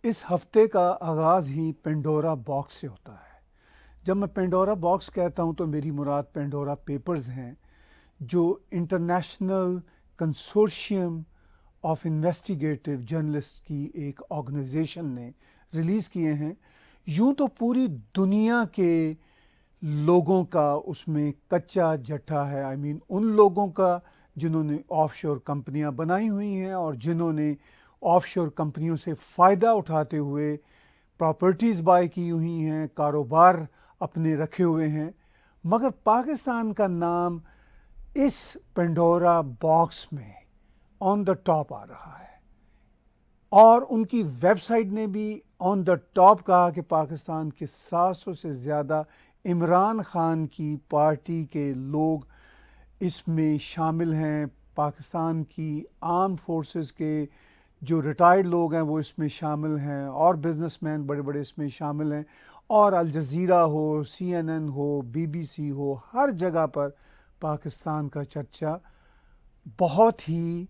اس ہفتے کا آغاز ہی پینڈورا باکس سے ہوتا ہے۔ جب میں پینڈورا باکس کہتا ہوں تو میری مراد پینڈورا پیپرز ہیں جو international consortium of investigative journalist کی ایک آرگنائزیشن نے ریلیز کیے ہیں۔ یوں تو پوری دنیا کے لوگوں کا اس میں کچا جٹھا ہے، ان لوگوں کا جنہوں نے آف شور کمپنیاں بنائی ہوئی ہیں اور جنہوں نے آف شور کمپنیوں سے فائدہ اٹھاتے ہوئے پراپرٹیز بائی کی ہوئی ہیں، کاروبار اپنے رکھے ہوئے ہیں، مگر پاکستان کا نام اس پینڈورا باکس میں آن دا ٹاپ آ رہا ہے، اور ان کی ویب سائٹ نے بھی آن دا ٹاپ کہا کہ پاکستان کے 700 سے زیادہ عمران خان کی پارٹی کے لوگ اس میں شامل ہیں۔ پاکستان کی آرم فورسز کے جو ریٹائرڈ لوگ ہیں وہ اس میں شامل ہیں، اور بزنس مین بڑے بڑے اس میں شامل ہیں، اور الجزیرہ ہو، CNN ہو، BBC ہو، ہر جگہ پر پاکستان کا چرچا بہت ہی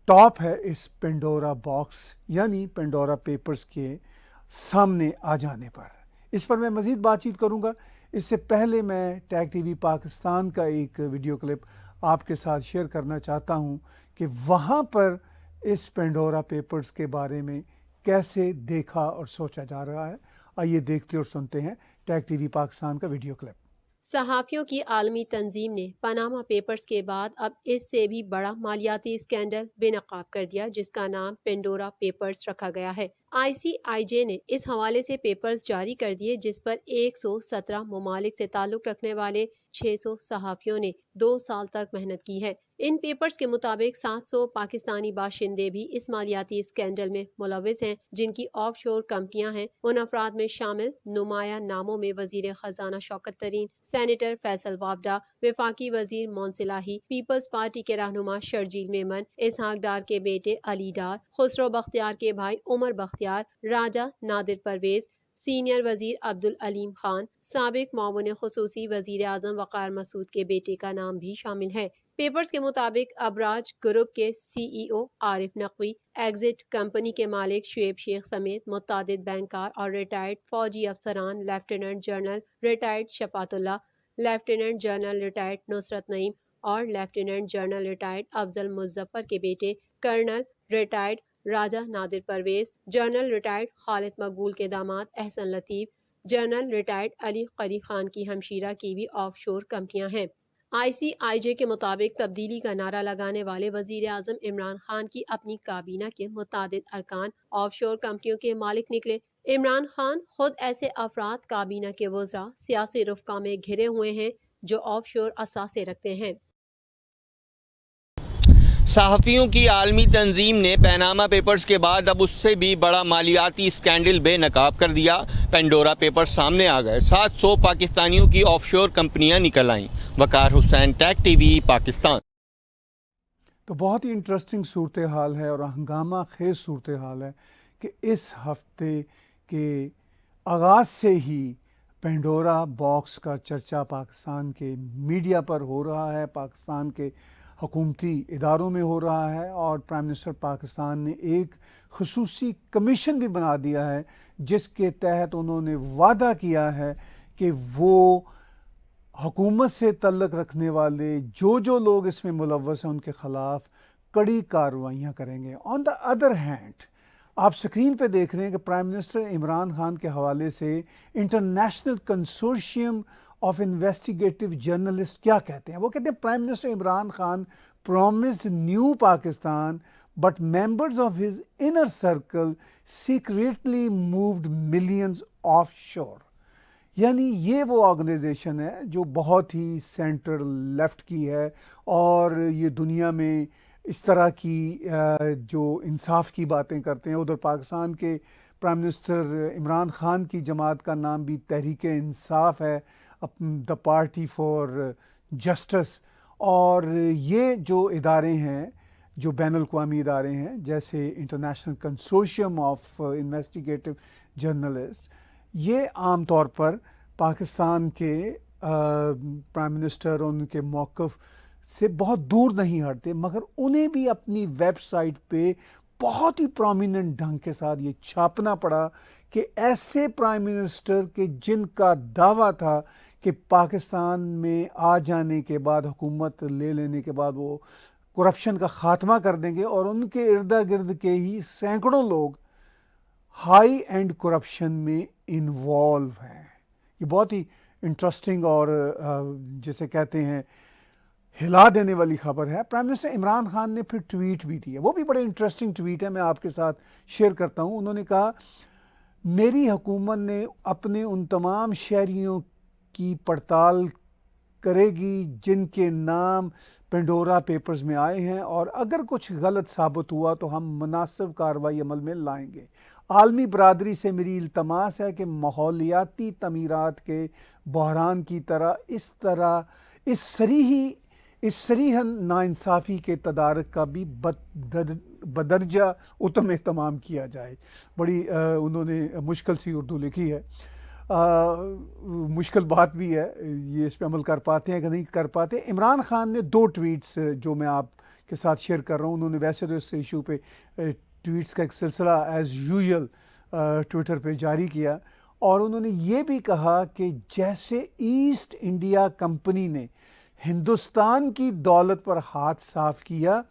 ٹاپ ہے اس پینڈورا باکس یعنی پینڈورا پیپرز کے سامنے آ جانے پر۔ اس پر میں مزید بات چیت کروں گا۔ اس سے پہلے میں ٹیگ ٹی وی پاکستان کا ایک ویڈیو کلپ آپ کے ساتھ شیئر کرنا چاہتا ہوں کہ وہاں پر اس پینڈورا پیپرز کے بارے میں کیسے دیکھا اور سوچا جا رہا ہے۔ آئیے دیکھتے اور سنتے ہیں ٹیگ ٹی وی پاکستان کا ویڈیو کلپ۔ صحافیوں کی عالمی تنظیم نے پاناما پیپرز کے بعد اب اس سے بھی بڑا مالیاتی اسکینڈل بے نقاب کر دیا، جس کا نام پینڈورا پیپرز رکھا گیا ہے۔ ICIJ نے اس حوالے سے پیپرز جاری کر دیے جس پر 117 ممالک سے تعلق رکھنے والے 600 صحافیوں نے 2 سال تک محنت کی ہے۔ ان پیپرز کے مطابق 700 پاکستانی باشندے بھی اس مالیاتی اسکینڈل میں ملوث ہیں، جن کی آف شور کمپنیاں ہیں۔ ان افراد میں شامل نمایاں ناموں میں وزیر خزانہ شوکت طرین، سینیٹر فیصل وابڈا، وفاقی وزیر مونسلاہی، پیپلز پارٹی کے رہنما شرجیل میمن، اسحاق ڈار کے بیٹے علی ڈار، خسرو بختیار کے بھائی عمر بختیار، راجہ نادر پرویز، سینئر وزیر عبدالعلیم خان، سابق معاون خصوصی وزیر اعظم وقار مسعود کے بیٹے کا نام بھی شامل ہے۔ پیپرز کے مطابق ابراج گروپ کے CEO عارف نقوی، ایگزٹ کمپنی کے مالک شعیب شیخ سمیت متعدد بینکار اور ریٹائرڈ فوجی افسران، لیفٹیننٹ جنرل ریٹائرڈ شفاعت اللہ، لیفٹیننٹ جنرل ریٹائرڈ نصرت نعیم اور لیفٹیننٹ جنرل ریٹائرڈ افضل مظفر کے بیٹے، کرنل ریٹائرڈ راجہ نادر پرویز، جنرل ریٹائرڈ خالد مقبول کے داماد احسن لطیف، جنرل ریٹائرڈ علی قلی خان کی ہمشیرہ کی بھی آف شور کمپنیاں ہیں۔ ICIJ کے مطابق تبدیلی کا نعرہ لگانے والے وزیر اعظم عمران خان کی اپنی کابینہ کے متعدد ارکان آف شور کمپنیوں کے مالک نکلے۔ عمران خان خود ایسے افراد کابینہ کے وزراء، سیاسی رفقا میں گھرے ہوئے ہیں جو آف شور اثاثے رکھتے ہیں۔ صحافیوں کی عالمی تنظیم نے پاناما پیپرز کے بعد اب اس سے بھی بڑا مالیاتی اسکینڈل بے نقاب کر دیا۔ پینڈورا پیپرز سامنے آ گئے، 700 پاکستانیوں کی آف شور کمپنیاں نکل آئیں۔ وقار حسین، ٹیگ ٹی وی پاکستان۔ تو بہت ہی انٹرسٹنگ صورتحال ہے اور ہنگامہ خیز صورتحال ہے کہ اس ہفتے کے آغاز سے ہی پینڈورا باکس کا چرچا پاکستان کے میڈیا پر ہو رہا ہے، پاکستان کے حکومتی اداروں میں ہو رہا ہے، اور پرائم منسٹر پاکستان نے ایک خصوصی کمیشن بھی بنا دیا ہے جس کے تحت انہوں نے وعدہ کیا ہے کہ وہ حکومت سے تعلق رکھنے والے جو لوگ اس میں ملوث ہیں ان کے خلاف کڑی کارروائیاں کریں گے۔ آن دا ادر ہینڈ آپ سکرین پہ دیکھ رہے ہیں کہ پرائم منسٹر عمران خان کے حوالے سے international consortium of investigative journalist کیا کہتے ہیں۔ وہ کہتے ہیں prime minister Imran Khan promised new Pakistan but members of his inner circle secretly moved millions offshore۔ یعنی یہ وہ آرگنائزیشن ہے جو بہت ہی سینٹر لیفٹ کی ہے، اور یہ دنیا میں اس طرح کی جو انصاف کی باتیں کرتے ہیں۔ ادھر پاکستان کے پرائم منسٹر عمران خان کی جماعت کا نام بھی تحریک انصاف ہے، دا پارٹی فار جسٹس، اور یہ جو ادارے ہیں جو بین الاقوامی ادارے ہیں جیسے international consortium of investigative journalist, یہ عام طور پر پاکستان کے پرائم منسٹر اور ان کے موقف سے بہت دور نہیں ہٹتے، مگر انہیں بھی اپنی ویب سائٹ پہ بہت ہی پرومیننٹ ڈھنگ کے ساتھ یہ چھاپنا پڑا کہ ایسے پرائم منسٹر کہ جن کا دعویٰ تھا کہ پاکستان میں آ جانے کے بعد، حکومت لے لینے کے بعد وہ کرپشن کا خاتمہ کر دیں گے، اور ان کے ارد گرد کے ہی سینکڑوں لوگ ہائی اینڈ کرپشن میں انوالو ہیں۔ یہ بہت ہی انٹرسٹنگ اور جسے کہتے ہیں ہلا دینے والی خبر ہے۔ پرائم منسٹر عمران خان نے پھر ٹویٹ بھی دیا، وہ بھی بڑے انٹرسٹنگ ٹویٹ ہے، میں آپ کے ساتھ شیئر کرتا ہوں۔ انہوں نے کہا، میری حکومت نے اپنے ان تمام شہریوں کی پڑتال کرے گی جن کے نام پینڈورا پیپرز میں آئے ہیں، اور اگر کچھ غلط ثابت ہوا تو ہم مناسب کارروائی عمل میں لائیں گے۔ عالمی برادری سے میری التماس ہے کہ ماحولیاتی تعمیرات کے بحران کی اس صریح ناانصافی کے تدارک کا بھی بدرجہ اتم اہتمام کیا جائے۔ بڑی انہوں نے مشکل سی اردو لکھی ہے، مشکل بات بھی ہے، یہ اس پہ عمل کر پاتے ہیں کہ نہیں کر پاتے۔ عمران خان نے 2 ٹویٹس جو میں آپ کے ساتھ شیئر کر رہا ہوں، انہوں نے ویسے تو اس ایشو پہ ٹویٹس کا ایک سلسلہ ایز یوزول ٹویٹر پہ جاری کیا، اور انہوں نے یہ بھی کہا کہ جیسے ایسٹ انڈیا کمپنی نے ہندوستان کی دولت پر ہاتھ صاف کیا،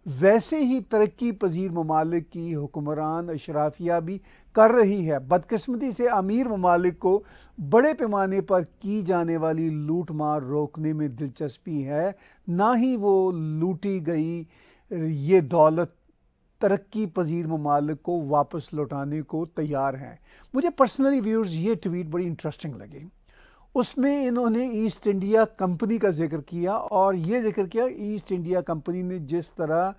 ویسے ہی ترقی پذیر ممالک کی حکمران اشرافیہ بھی کر رہی ہے۔ بدقسمتی سے امیر ممالک کو بڑے پیمانے پر کی جانے والی لوٹ مار روکنے میں دلچسپی ہے، نہ ہی وہ لوٹی گئی یہ دولت ترقی پذیر ممالک کو واپس لوٹانے کو تیار ہیں۔ مجھے پرسنلی ویورز یہ ٹویٹ بڑی انٹرسٹنگ لگی۔ اس میں انہوں نے ایسٹ انڈیا کمپنی کا ذکر کیا، اور یہ ذکر کیا ایسٹ انڈیا کمپنی نے جس طرح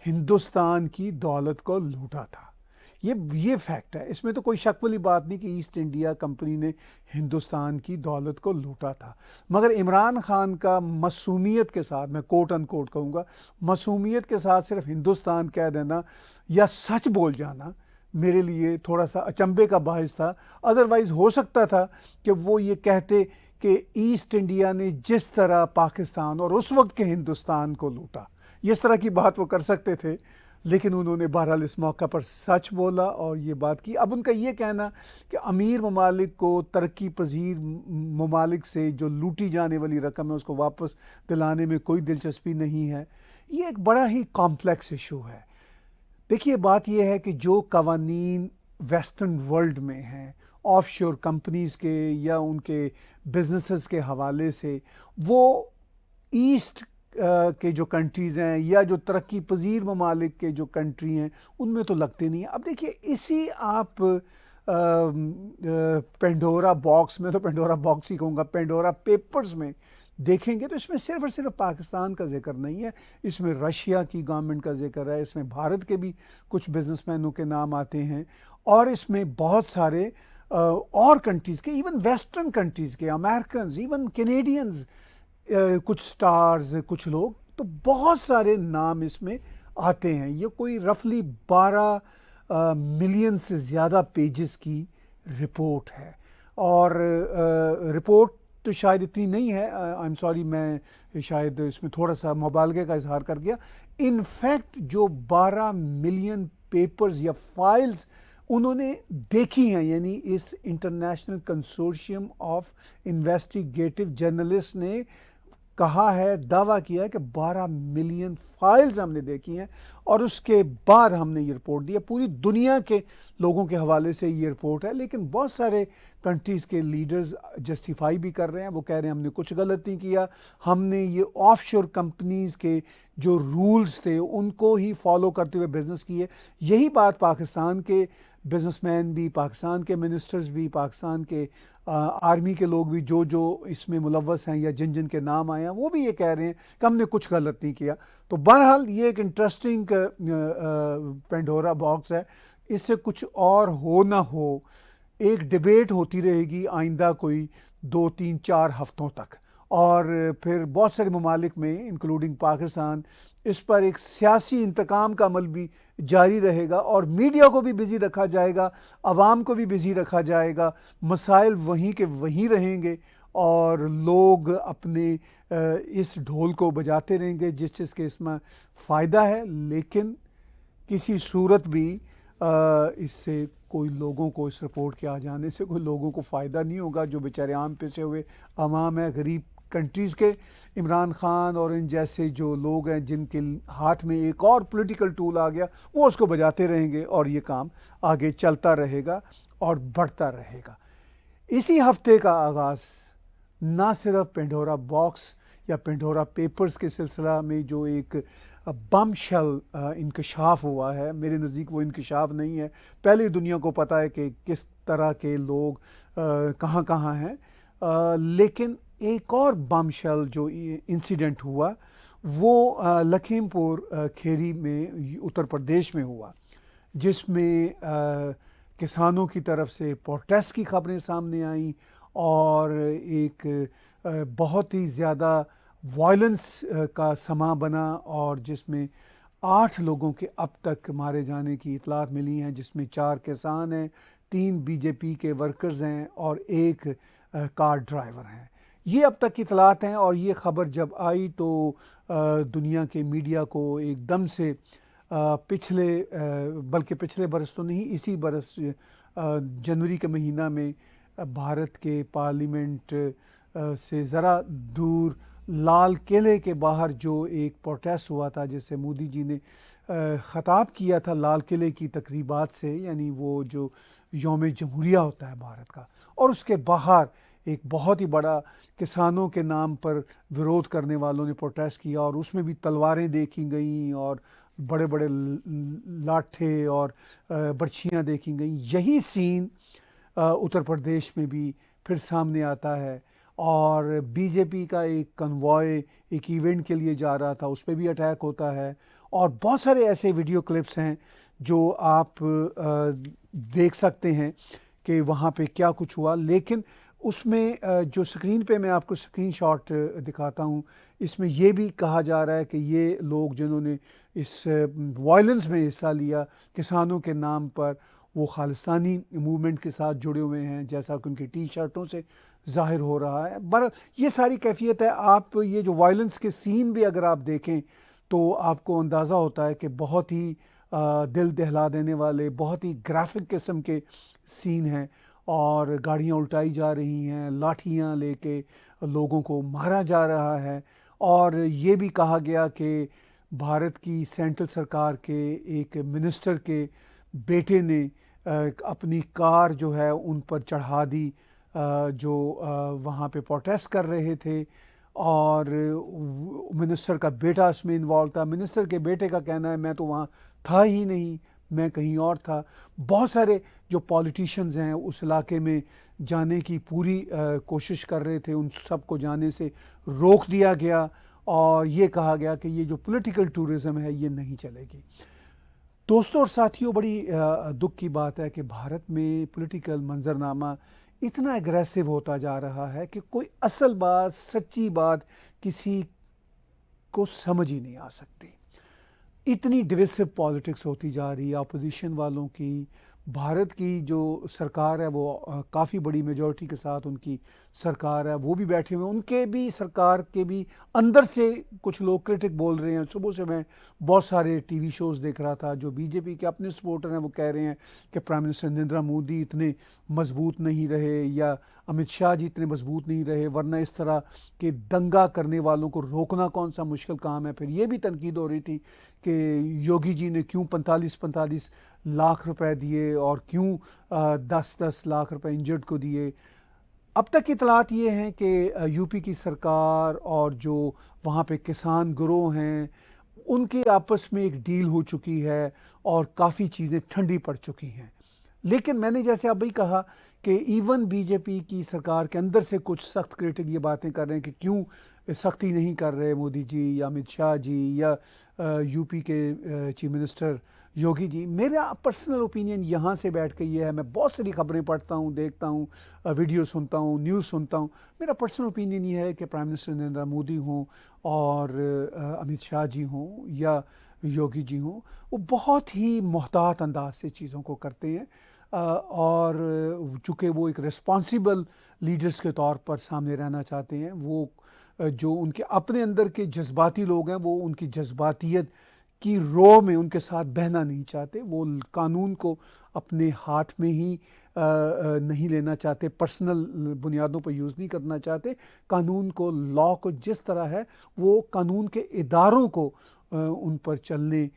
ہندوستان کی دولت کو لوٹا تھا۔ یہ فیکٹ ہے، اس میں تو کوئی شک والی بات نہیں کہ ایسٹ انڈیا کمپنی نے ہندوستان کی دولت کو لوٹا تھا۔ مگر عمران خان کا معصومیت کے ساتھ، میں کوٹ ان کوٹ کہوں گا، معصومیت کے ساتھ صرف ہندوستان کہہ دینا یا سچ بول جانا میرے لیے تھوڑا سا اچنبے کا باعث تھا۔ ادروائز ہو سکتا تھا کہ وہ یہ کہتے کہ ایسٹ انڈیا نے جس طرح پاکستان اور اس وقت کے ہندوستان کو لوٹا، اس طرح کی بات وہ کر سکتے تھے، لیکن انہوں نے بہرحال اس موقع پر سچ بولا اور یہ بات کی۔ اب ان کا یہ کہنا کہ امیر ممالک کو ترقی پذیر ممالک سے جو لوٹی جانے والی رقم ہے اس کو واپس دلانے میں کوئی دلچسپی نہیں ہے، یہ ایک بڑا ہی کمپلیکس ایشو ہے۔ دیکھیے، بات یہ ہے کہ جو قوانین ویسٹرن ورلڈ میں ہیں آف شور کمپنیز کے یا ان کے بزنسز کے حوالے سے، وہ ایسٹ کے جو کنٹریز ہیں یا جو ترقی پذیر ممالک کے جو کنٹری ہیں ان میں تو لگتے نہیں ہیں۔ اب دیکھیے، اسی آپ پینڈورا باکس میں، تو پینڈورا باکس ہی کہوں گا، پینڈورا پیپرز میں دیکھیں گے تو اس میں صرف اور صرف پاکستان کا ذکر نہیں ہے، اس میں رشیا کی گورنمنٹ کا ذکر ہے، اس میں بھارت کے بھی کچھ بزنس مینوں کے نام آتے ہیں، اور اس میں بہت سارے اور کنٹریز کے، ایون ویسٹرن کنٹریز کے، امریکنز، ایون کینیڈینز، کچھ سٹارز، کچھ لوگ، تو بہت سارے نام اس میں آتے ہیں۔ یہ کوئی رفلی 12 ملین سے زیادہ پیجز کی رپورٹ ہے، اور رپورٹ تو شاید اتنی نہیں ہے، آئی ایم سوری، میں شاید اس میں تھوڑا سا مبالغے کا اظہار کر گیا۔ ان فیکٹ جو 12 ملین پیپرز یا فائلز انہوں نے دیکھی ہیں، یعنی اس international consortium of investigative journalist نے کہا ہے، دعویٰ کیا ہے کہ 12 ملین فائلز ہم نے دیکھی ہیں، اور اس کے بعد ہم نے یہ رپورٹ دی ہے۔ پوری دنیا کے لوگوں کے حوالے سے یہ رپورٹ ہے، لیکن بہت سارے کنٹریز کے لیڈرز جسٹیفائی بھی کر رہے ہیں، وہ کہہ رہے ہیں ہم نے کچھ غلط نہیں کیا، ہم نے یہ آف شور کمپنیز کے جو رولز تھے ان کو ہی فالو کرتے ہوئے بزنس کیے۔ یہی بات پاکستان کے بزنس مین بھی، پاکستان کے منسٹرز بھی، پاکستان کے آرمی کے لوگ بھی جو اس میں ملوث ہیں یا جن جن کے نام آئے ہیں، وہ بھی یہ کہہ رہے ہیں کہ ہم نے کچھ غلط نہیں کیا۔ تو بہرحال یہ ایک انٹرسٹنگ پینڈورا باکس ہے، اس سے کچھ اور ہو نہ ہو ایک ڈیبیٹ ہوتی رہے گی آئندہ کوئی 2 3 4 ہفتوں تک، اور پھر بہت سارے ممالک میں انکلوڈنگ پاکستان اس پر ایک سیاسی انتقام کا عمل بھی جاری رہے گا، اور میڈیا کو بھی بزی رکھا جائے گا، عوام کو بھی بزی رکھا جائے گا، مسائل وہیں کے وہیں رہیں گے، اور لوگ اپنے اس ڈھول کو بجاتے رہیں گے جس چیز کے اس میں فائدہ ہے، لیکن کسی صورت بھی اس سے کوئی لوگوں کو اس رپورٹ کے آ جانے سے کوئی لوگوں کو فائدہ نہیں ہوگا. جو بیچارے عام پیسے ہوئے عوام ہیں غریب کنٹریز کے, عمران خان اور ان جیسے جو لوگ ہیں جن کے ہاتھ میں ایک اور پولیٹیکل ٹول آ گیا, وہ اس کو بجاتے رہیں گے اور یہ کام آگے چلتا رہے گا اور بڑھتا رہے گا. اسی ہفتے کا آغاز نہ صرف پینڈورا باکس یا پینڈورا پیپرز کے سلسلہ میں جو ایک بم شل انکشاف ہوا ہے, میرے نزدیک وہ انکشاف نہیں ہے, پہلے دنیا کو پتہ ہے کہ کس طرح کے لوگ کہاں کہاں ہیں, لیکن ایک اور بم شل جو انسیڈنٹ ہوا وہ لکھیم پور کھیری میں اتر پردیش میں ہوا, جس میں کسانوں کی طرف سے پروٹیسٹ کی خبریں سامنے آئیں اور ایک بہت ہی زیادہ وائلنس کا سما بنا, اور جس میں 8 لوگوں کے اب تک مارے جانے کی اطلاعات ملی ہیں, جس میں 4 کسان ہیں, 3 بی جے پی کے ورکرز ہیں اور 1 کار ڈرائیور ہیں. یہ اب تک اطلاعات ہیں, اور یہ خبر جب آئی تو دنیا کے میڈیا کو ایک دم سے بلکہ پچھلے برس تو نہیں, اسی برس جنوری کے مہینہ میں بھارت کے پارلیمنٹ سے ذرا دور لال قلعے کے باہر جو ایک پروٹیسٹ ہوا تھا, جس سے مودی جی نے خطاب کیا تھا لال قلعے کی تقریبات سے, یعنی وہ جو یوم جمہوریہ ہوتا ہے بھارت کا, اور اس کے باہر ایک بہت ہی بڑا کسانوں کے نام پر ورود کرنے والوں نے پروٹیسٹ کیا, اور اس میں بھی تلواریں دیکھی گئیں اور بڑے بڑے لاٹھے اور برچھیاں دیکھی گئیں. یہی سین اتر پردیش میں بھی پھر سامنے آتا ہے, اور بی جے پی کا ایک کنوائے ایک ایونٹ کے لیے جا رہا تھا, اس پہ بھی اٹیک ہوتا ہے, اور بہت سارے ایسے ویڈیو کلپس ہیں جو آپ دیکھ سکتے ہیں کہ وہاں پہ کیا کچھ ہوا. لیکن اس میں جو سکرین پہ میں آپ کو سکرین شاٹ دکھاتا ہوں, اس میں یہ بھی کہا جا رہا ہے کہ یہ لوگ جنہوں نے اس وائلنس میں حصہ لیا کسانوں کے نام پر, وہ خالصتانی موومنٹ کے ساتھ جڑے ہوئے ہیں, جیسا کہ ان کی ٹی شرٹوں سے ظاہر ہو رہا ہے. یہ ساری کیفیت ہے. آپ یہ جو وائلنس کے سین بھی اگر آپ دیکھیں تو آپ کو اندازہ ہوتا ہے کہ بہت ہی دل دہلا دینے والے, بہت ہی گرافک قسم کے سین ہیں, اور گاڑیاں الٹائی جا رہی ہیں, لاٹھیاں لے کے لوگوں کو مارا جا رہا ہے. اور یہ بھی کہا گیا کہ بھارت کی سینٹرل سرکار کے ایک منسٹر کے بیٹے نے اپنی کار جو ہے ان پر چڑھا دی جو وہاں پہ پروٹیسٹ کر رہے تھے, اور منسٹر کا بیٹا اس میں انوالو تھا. منسٹر کے بیٹے کا کہنا ہے میں تو وہاں تھا ہی نہیں, میں کہیں اور تھا. بہت سارے جو پولیٹیشینز ہیں اس علاقے میں جانے کی پوری کوشش کر رہے تھے, ان سب کو جانے سے روک دیا گیا, اور یہ کہا گیا کہ یہ جو پولیٹیکل ٹورزم ہے یہ نہیں چلے گی. دوستوں اور ساتھیوں, بڑی دکھ کی بات ہے کہ بھارت میں پولیٹیکل منظرنامہ اتنا اگریسو ہوتا جا رہا ہے کہ کوئی اصل بات, سچی بات کسی کو سمجھ ہی نہیں آ سکتی. اتنی ڈویسو پالیٹکس ہوتی جا رہی ہے اپوزیشن والوں کی. بھارت کی جو سرکار ہے وہ کافی بڑی میجورٹی کے ساتھ ان کی سرکار ہے, وہ بھی بیٹھے ہوئے ہیں, ان کے بھی سرکار کے بھی اندر سے کچھ لوگ کرٹک بول رہے ہیں. صبح سے میں بہت سارے ٹی وی شوز دیکھ رہا تھا, جو بی جے پی کے اپنے سپورٹر ہیں وہ کہہ رہے ہیں کہ پرائم منسٹر نریندر مودی اتنے مضبوط نہیں رہے, یا امت شاہ جی اتنے مضبوط نہیں رہے, ورنہ اس طرح کے دنگا کرنے والوں کو روکنا کون سا مشکل کام ہے. پھر یہ بھی تنقید ہو رہی تھی کہ یوگی جی نے کیوں 45 لاکھ روپے دیے اور کیوں 10 لاکھ روپے انجرڈ کو دیے. اب تک اطلاعات یہ ہیں کہ یو پی کی سرکار اور جو وہاں پہ کسان گروہ ہیں ان کی آپس میں ایک ڈیل ہو چکی ہے اور کافی چیزیں ٹھنڈی پڑ چکی ہیں. لیکن میں نے جیسے ابھی کہا کہ ایون بی جے پی کی سرکار کے اندر سے کچھ سخت کرٹک یہ باتیں کر رہے ہیں کہ کیوں سختی نہیں کر رہے مودی جی یا امت شاہ جی یا یو پی کے چیف منسٹر یوگی جی. میرا پرسنل اوپینین یہاں سے بیٹھ کے یہ ہے, میں بہت ساری خبریں پڑھتا ہوں, دیکھتا ہوں, ویڈیو سنتا ہوں, نیوز سنتا ہوں. میرا پرسنل اوپینین یہ ہے کہ پرائم منسٹر نریندر مودی ہوں اور امت شاہ جی ہوں یا یوگی جی ہوں, وہ بہت ہی محتاط انداز سے چیزوں کو کرتے ہیں, اور چونکہ وہ ایک ریسپانسیبل لیڈرز کے طور پر سامنے رہنا چاہتے ہیں. وہ جو ان کے اپنے اندر کے جذباتی لوگ ہیں وہ ان کی جذباتیت کی رو میں ان کے ساتھ بہنا نہیں چاہتے، وہ قانون کو اپنے ہاتھ میں ہی نہیں لینا چاہتے، پرسنل بنیادوں پر یوز نہیں کرنا چاہتے، قانون کو، لا کو جس طرح ہے وہ قانون کے اداروں کو ان پر چلنے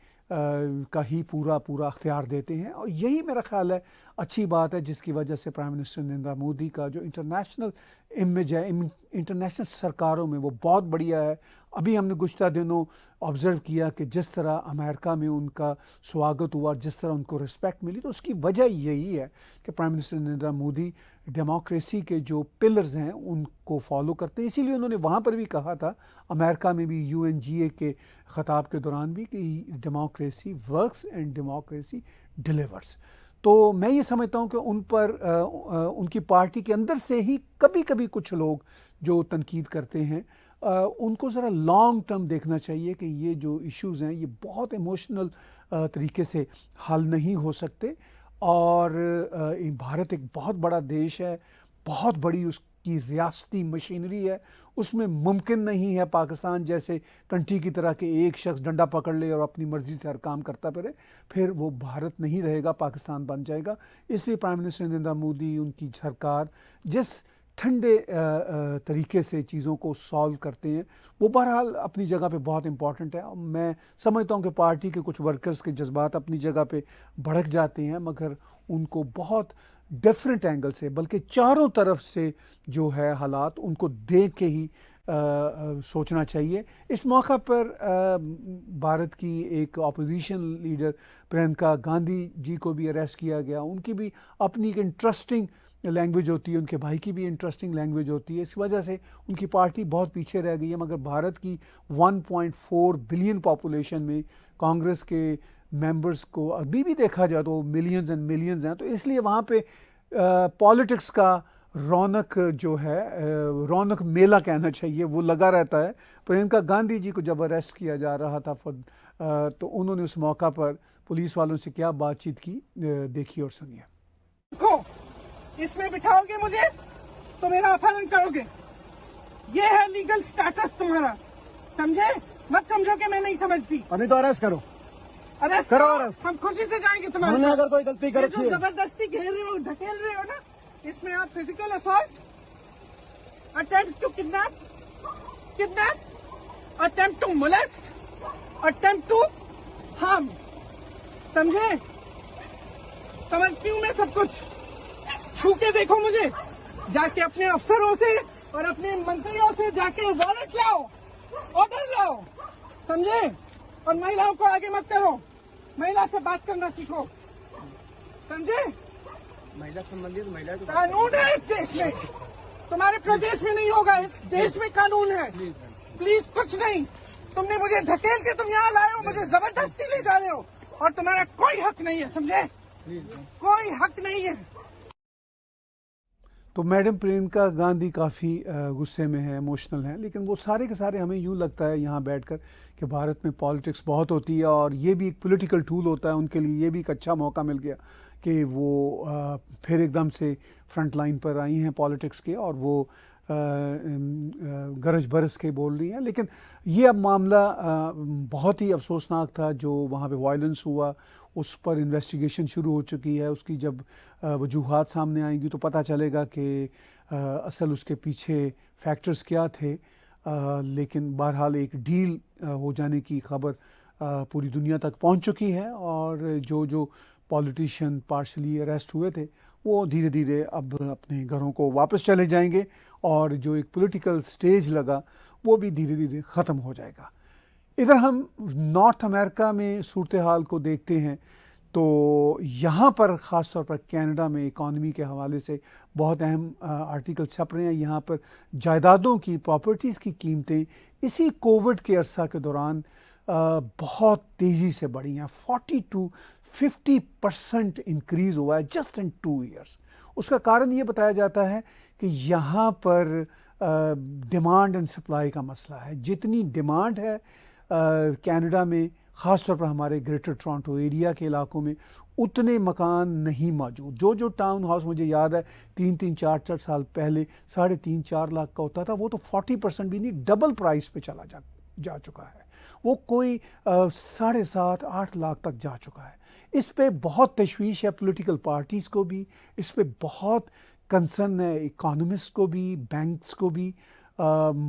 کا ہی پورا اختیار دیتے ہیں، اور یہی میرا خیال ہے اچھی بات ہے جس کی وجہ سے پرائم منسٹر نریندر مودی کا جو انٹرنیشنل امیج ہے انٹرنیشنل سرکاروں میں وہ بہت بڑھیا ہے۔ ابھی ہم نے گزشتہ دنوں آبزرو کیا کہ جس طرح امریکہ میں ان کا سواگت ہوا، جس طرح ان کو رسپیکٹ ملی، تو اس کی وجہ یہی ہے کہ prime minister Narendra Modi democracy کے جو پلرز ہیں ان کو فالو کرتے ہیں۔ اسی لیے انہوں نے وہاں پر بھی کہا تھا، امریکہ میں بھی UNGA کے خطاب کے دوران بھی، کہ democracy works and democracy delivers. تو میں یہ سمجھتا ہوں کہ ان پر ان کی پارٹی کے اندر سے ہی کبھی کبھی کچھ لوگ جو تنقید کرتے ہیں ان کو ذرا لانگ ٹرم دیکھنا چاہیے کہ یہ جو ایشوز ہیں یہ بہت ایموشنل طریقے سے حل نہیں ہو سکتے، اور بھارت ایک بہت بڑا دیش ہے، بہت بڑی اس کی ریاستی مشینری ہے، اس میں ممکن نہیں ہے پاکستان جیسے کنٹری کی طرح کہ ایک شخص ڈنڈا پکڑ لے اور اپنی مرضی سے ہر کام کرتا پھرے، پھر وہ بھارت نہیں رہے گا، پاکستان بن جائے گا۔ اس لیے پرائم منسٹر نریندر مودی، ان کی سرکار جس ٹھنڈے طریقے سے چیزوں کو سالو کرتے ہیں وہ بہرحال اپنی جگہ پہ بہت امپورٹنٹ ہے۔ میں سمجھتا ہوں کہ پارٹی کے کچھ ورکرز کے جذبات اپنی جگہ پہ بھڑک جاتے ہیں، مگر ان کو بہت ڈیفرنٹ اینگل سے، بلکہ چاروں طرف سے جو ہے حالات ان کو دیکھ کے ہی سوچنا چاہیے۔ اس موقع پر بھارت کی ایک اپوزیشن لیڈر پرینکا گاندھی جی کو بھی اریسٹ کیا گیا، ان کی بھی اپنی ایک انٹرسٹنگ لینگویج ہوتی ہے، ان کے بھائی کی بھی انٹرسٹنگ لینگویج ہوتی ہے، اس وجہ سے ان کی پارٹی بہت پیچھے رہ گئی ہے۔ مگر بھارت کی 1.4 بلین پاپولیشن میں کانگریس کے ممبرز کو ابھی بھی دیکھا جائے تو ملینز اینڈ ملینز ہیں، تو اس لیے وہاں پہ پالیٹکس کا رونق جو ہے، رونق میلہ کہنا چاہیے، وہ لگا رہتا ہے۔ پرینکا گاندھی جی کو جب اریسٹ کیا جا رہا تھا تو انہوں نے اس موقع پر پولیس والوں سے کیا بات چیت کی، دیکھیے اور سنیے۔ اس میں بٹھاؤ گے مجھے تو میرا اپہرن کرو گے، یہ ہے لیگل سٹیٹس تمہارا، سمجھے؟ مت سمجھو کہ میں نہیں سمجھتی۔ ابھی تو اریسٹ کرو، اریسٹ کرو کرو، arrest۔ ہم خوشی سے جائیں گے ہم تمہارے نے ساتھ۔ اگر کوئی غلطی کر یہ رکھی جو ہے، زبردستی گھیر رہے ہو، ڈھکیل رہے ہو نا، اس میں آپ physical assault, attempt to kidnap, attempt to molest, attempt to harm, سمجھے؟ سمجھتی ہوں میں سب کچھ۔ چھو کے دیکھو مجھے، جا کے اپنے افسروں سے اور اپنے منتریوں سے جا کے وارنٹ لاؤ، آرڈر لاؤ، سمجھے؟ اور مہیلاؤں کو آگے مت کرو، مہیلا سے بات کرنا سیکھو، سمجھے؟ قانون ہے اس دیش میں، تمہارے پردیش میں نہیں ہوگا، اس دیش میں قانون ہے۔ پلیز کچھ نہیں، تم نے مجھے دھکیل کے تم یہاں لائے ہو، مجھے زبردستی لے جا رہے ہو، اور تمہارا کوئی حق نہیں ہے، سمجھے؟ کوئی حق نہیں ہے۔ تو میڈم پرینکا گاندھی کافی غصے میں ہے، ایموشنل ہیں، لیکن وہ سارے کے سارے ہمیں یوں لگتا ہے یہاں بیٹھ کر کہ بھارت میں پالیٹکس بہت ہوتی ہے، اور یہ بھی ایک پولیٹیکل ٹول ہوتا ہے ان کے لیے۔ یہ بھی ایک اچھا موقع مل گیا کہ وہ پھر ایک دم سے فرنٹ لائن پر آئی ہیں پالیٹکس کے، اور وہ گرج برس کے بول رہی ہیں۔ لیکن یہ اب معاملہ بہت ہی افسوسناک تھا جو وہاں پہ وائلنس ہوا، اس پر انویسٹیگیشن شروع ہو چکی ہے، اس کی جب وجوہات سامنے آئیں گی تو پتہ چلے گا کہ اصل اس کے پیچھے فیکٹرز کیا تھے۔ لیکن بہرحال ایک ڈیل ہو جانے کی خبر پوری دنیا تک پہنچ چکی ہے، اور جو پولیٹیشین پارشلی اریسٹ ہوئے تھے وہ دھیرے دھیرے اب اپنے گھروں کو واپس چلے جائیں گے، اور جو ایک پولیٹیکل سٹیج لگا وہ بھی دھیرے دھیرے ختم ہو جائے گا۔ ادھر ہم نارتھ امریکہ میں صورتحال کو دیکھتے ہیں تو یہاں پر خاص طور پر کینیڈا میں اکانومی کے حوالے سے بہت اہم آرٹیکل چھپ رہے ہیں۔ یہاں پر جائیدادوں کی، پراپرٹیز کی قیمتیں اسی کووڈ کے عرصہ کے دوران بہت تیزی سے بڑھی ہیں، 40 to 50% انکریز ہوا ہے جسٹ ان 2 years۔ اس کا کارن یہ بتایا جاتا ہے کہ یہاں پر ڈیمانڈ اینڈ سپلائی کا مسئلہ ہے۔ جتنی ڈیمانڈ ہے کینیڈا میں، خاص طور پر ہمارے گریٹر ٹورانٹو ایریا کے علاقوں میں، اتنے مکان نہیں موجود۔ جو ٹاؤن ہاؤس مجھے یاد ہے 3-4 سال پہلے 3.5-4 لاکھ کا ہوتا تھا، وہ تو 40% بھی نہیں، ڈبل پرائس پہ چلا جا چکا ہے۔ وہ کوئی 7.5-8 لاکھ تک جا چکا ہے. اس پہ بہت تشویش ہے پولیٹیکل پارٹیز کو بھی, اس پہ بہت کنسرن ہے اکانومسٹ کو بھی, بینکس کو بھی.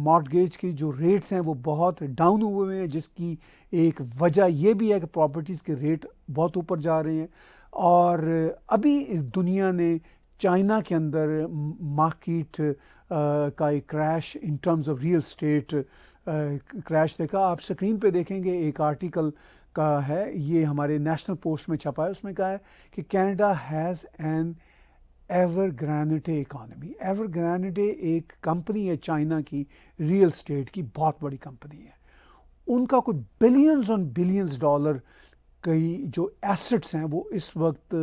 مارٹگیج کی جو ریٹس ہیں وہ بہت ڈاؤن ہوئے ہیں, جس کی ایک وجہ یہ بھی ہے کہ پراپرٹیز کے ریٹ بہت اوپر جا رہے ہیں. اور ابھی دنیا نے چائنا کے اندر مارکیٹ کا ایک crash in terms of real estate crash دیکھا. آپ اسکرین پہ دیکھیں گے ایک آرٹیکل کا ہے, یہ ہمارے نیشنل پوسٹ میں چھپا ہے. اس میں کہا ہے کہ Canada has an Evergrande economy. Evergrande ایک کمپنی ہے چائنا کی, ریئل اسٹیٹ کی بہت بڑی کمپنی ہے. ان کا کوئی بلینز آن بلینز ڈالر کئی جو ایسٹس ہیں وہ اس وقت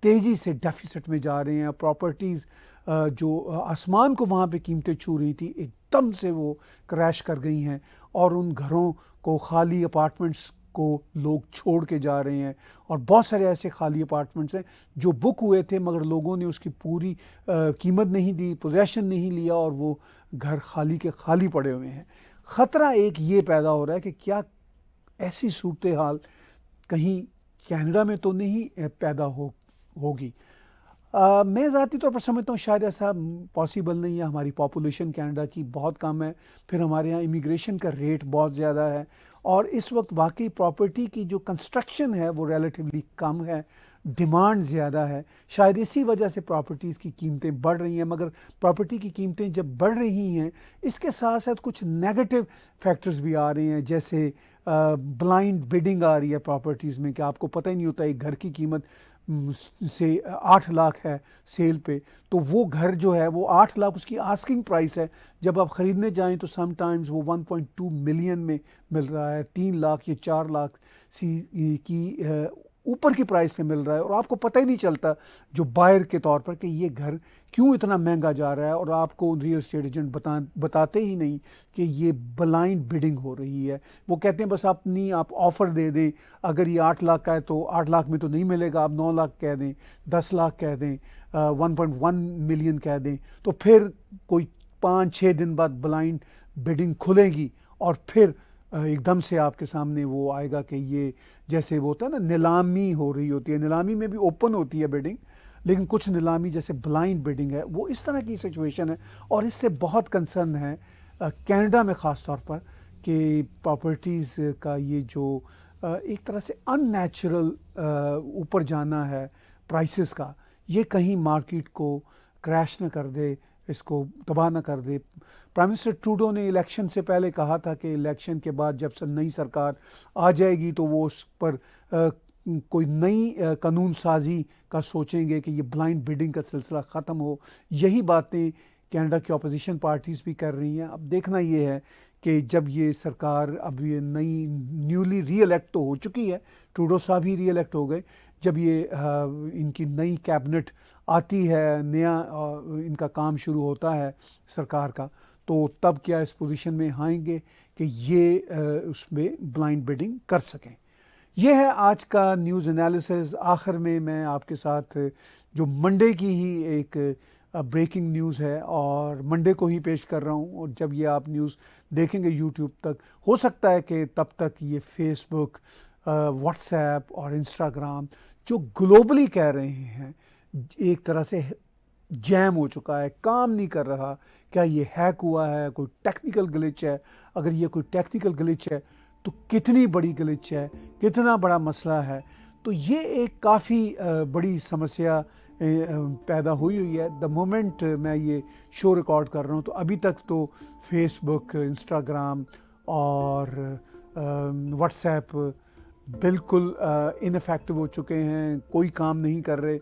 تیزی سے ڈیفیسٹ میں جا رہے ہیں. پراپرٹیز جو آسمان کو وہاں پہ قیمتیں چھو رہی تھی ایک دم سے وہ کریش کر گئی ہیں, اور ان گھروں کو, خالی اپارٹمنٹس کو لوگ چھوڑ کے جا رہے ہیں. اور بہت سارے ایسے خالی اپارٹمنٹس ہیں جو بک ہوئے تھے مگر لوگوں نے اس کی پوری قیمت نہیں دی, پوزیشن نہیں لیا, اور وہ گھر خالی کے خالی پڑے ہوئے ہیں. خطرہ ایک یہ پیدا ہو رہا ہے کہ کیا ایسی صورتحال کہیں کینیڈا میں تو نہیں پیدا ہوگی. میں ذاتی طور پر سمجھتا ہوں شاید ایسا پاسبل نہیں ہے. ہماری پاپولیشن کینیڈا کی بہت کم ہے, پھر ہمارے یہاں امیگریشن کا ریٹ بہت زیادہ ہے, اور اس وقت واقعی پراپرٹی کی جو کنسٹرکشن ہے وہ ریلیٹیولی کم ہے, ڈیمانڈ زیادہ ہے. شاید اسی وجہ سے پراپرٹیز کی قیمتیں بڑھ رہی ہیں. مگر پراپرٹی کی قیمتیں جب بڑھ رہی ہیں اس کے ساتھ ساتھ کچھ نیگیٹو فیکٹرز بھی آ رہے ہیں, جیسے بلائنڈ بڈنگ آ رہی ہے پراپرٹیز میں کہ آپ کو پتہ ہی نہیں ہوتا ایک گھر کی قیمت سے 8 لاکھ ہے سیل پہ, تو وہ گھر جو ہے وہ 8 لاکھ اس کی آسکنگ پرائس ہے. جب آپ خریدنے جائیں تو سم ٹائمز وہ 1.2 ملین میں مل رہا ہے, 3 لاکھ یا 4 لاکھ کی اوپر کی پرائس میں مل رہا ہے, اور آپ کو پتہ ہی نہیں چلتا جو بائر کے طور پر کہ یہ گھر کیوں اتنا مہنگا جا رہا ہے, اور آپ کو ریئل اسٹیٹ ایجنٹ بتاتے ہی نہیں کہ یہ بلائنڈ بڈنگ ہو رہی ہے. وہ کہتے ہیں بس آپ آفر دے دیں, اگر یہ 8 لاکھ کا ہے تو 8 لاکھ میں تو نہیں ملے گا, آپ 9 لاکھ کہہ دیں, 10 لاکھ کہہ دیں, 1.1 ملین کہہ دیں, تو پھر کوئی 5-6 دن بعد بلائنڈ بڈنگ کھلے گی, اور پھر ایک دم سے آپ کے سامنے وہ آئے گا کہ یہ جیسے وہ ہوتا ہے نا نیلامی ہو رہی ہوتی ہے. نیلامی میں بھی اوپن ہوتی ہے بڈنگ, لیکن کچھ نیلامی جیسے بلائنڈ بڈنگ ہے وہ اس طرح کی سچویشن ہے. اور اس سے بہت کنسرن ہے کینیڈا میں خاص طور پر کہ پراپرٹیز کا یہ جو ایک طرح سے ان نیچرل اوپر جانا ہے پرائسز کا, یہ کہیں مارکیٹ کو کریش نہ کر دے, اس کو تباہ نہ کر دے. پرائم منسٹر ٹروڈو نے الیکشن سے پہلے کہا تھا کہ الیکشن کے بعد جب سے نئی سرکار آ جائے گی تو وہ اس پر کوئی نئی قانون سازی کا سوچیں گے کہ یہ بلائنڈ بڈنگ کا سلسلہ ختم ہو. یہی باتیں کینیڈا کی اپوزیشن پارٹیز بھی کر رہی ہیں. اب دیکھنا یہ ہے کہ جب یہ سرکار اب یہ نئی نیولی ری الیکٹ تو ہو چکی ہے, ٹروڈو صاحب ہی ری الیکٹ ہو گئے, جب یہ ان کی نئی کیبنٹ آتی ہے, نیا ان کا کام شروع ہوتا ہے سرکار کا, تو تب کیا اس پوزیشن میں آئیں گے کہ یہ اس میں بلائنڈ بڈنگ کر سکیں. یہ ہے آج کا نیوز انالیسز. آخر میں آپ کے ساتھ جو منڈے کی ہی ایک بریکنگ نیوز ہے اور منڈے کو ہی پیش کر رہا ہوں, اور جب یہ آپ نیوز دیکھیں گے یوٹیوب تک, ہو سکتا ہے کہ تب تک یہ فیس بک, واٹس ایپ اور انسٹاگرام جو گلوبلی کہہ رہے ہیں ایک طرح سے جیم ہو چکا ہے, کام نہیں کر رہا. کیا یہ ہیک ہوا ہے, کوئی ٹیکنیکل گلچ ہے؟ اگر یہ کوئی ٹیکنیکل گلچ ہے تو کتنی بڑی گلچ ہے, کتنا بڑا مسئلہ ہے؟ تو یہ ایک کافی بڑی سمسیا پیدا ہوئی ہے. دا مومنٹ میں یہ شو ریکارڈ کر رہا ہوں تو ابھی تک تو فیس بک, انسٹاگرام اور واٹس ایپ بالکل انفیکٹو ہو چکے ہیں, کوئی کام نہیں کر رہے.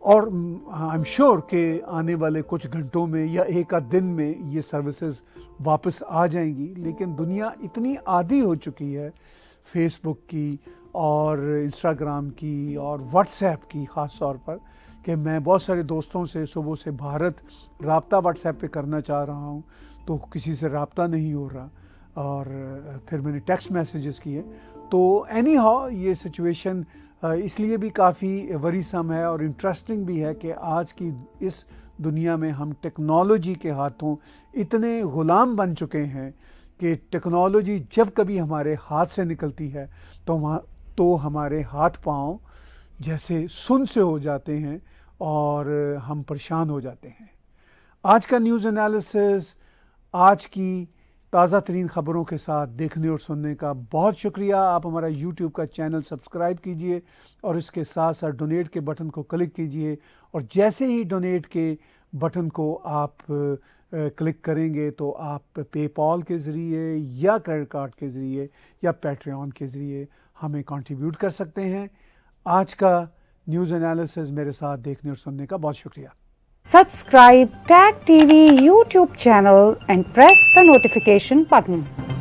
اور آئی ایم شیور کہ آنے والے کچھ گھنٹوں میں یا ایک آدھ دن میں یہ سروسز واپس آ جائیں گی. لیکن دنیا اتنی عادی ہو چکی ہے فیس بک کی اور انسٹاگرام کی اور واٹس ایپ کی خاص طور پر, کہ میں بہت سارے دوستوں سے صبح سے بھارت رابطہ واٹس ایپ پہ کرنا چاہ رہا ہوں تو کسی سے رابطہ نہیں ہو رہا, اور پھر میں نے ٹیکسٹ میسیجز کیے. تو اینی ہاؤ یہ سچویشن اس لیے بھی کافی وریسم ہے اور انٹرسٹنگ بھی ہے کہ آج کی اس دنیا میں ہم ٹیکنالوجی کے ہاتھوں اتنے غلام بن چکے ہیں کہ ٹیکنالوجی جب کبھی ہمارے ہاتھ سے نکلتی ہے تو ہمارے ہاتھ پاؤں جیسے سن سے ہو جاتے ہیں اور ہم پریشان ہو جاتے ہیں۔ آج کا نیوز انالیسس آج کی تازہ ترین خبروں کے ساتھ دیکھنے اور سننے کا بہت شکریہ۔ آپ ہمارا یوٹیوب کا چینل سبسکرائب کیجئے اور اس کے ساتھ ساتھ ڈونیٹ کے بٹن کو کلک کیجئے، اور جیسے ہی ڈونیٹ کے بٹن کو آپ کلک کریں گے تو آپ پے پال کے ذریعے یا کریڈٹ کارڈ کے ذریعے یا پیٹریون کے ذریعے ہمیں کنٹریبیوٹ کر سکتے ہیں۔ آج کا نیوز انالیسس میرے ساتھ دیکھنے اور سننے کا بہت شکریہ۔ Subscribe TAG TV YouTube channel and press the notification button.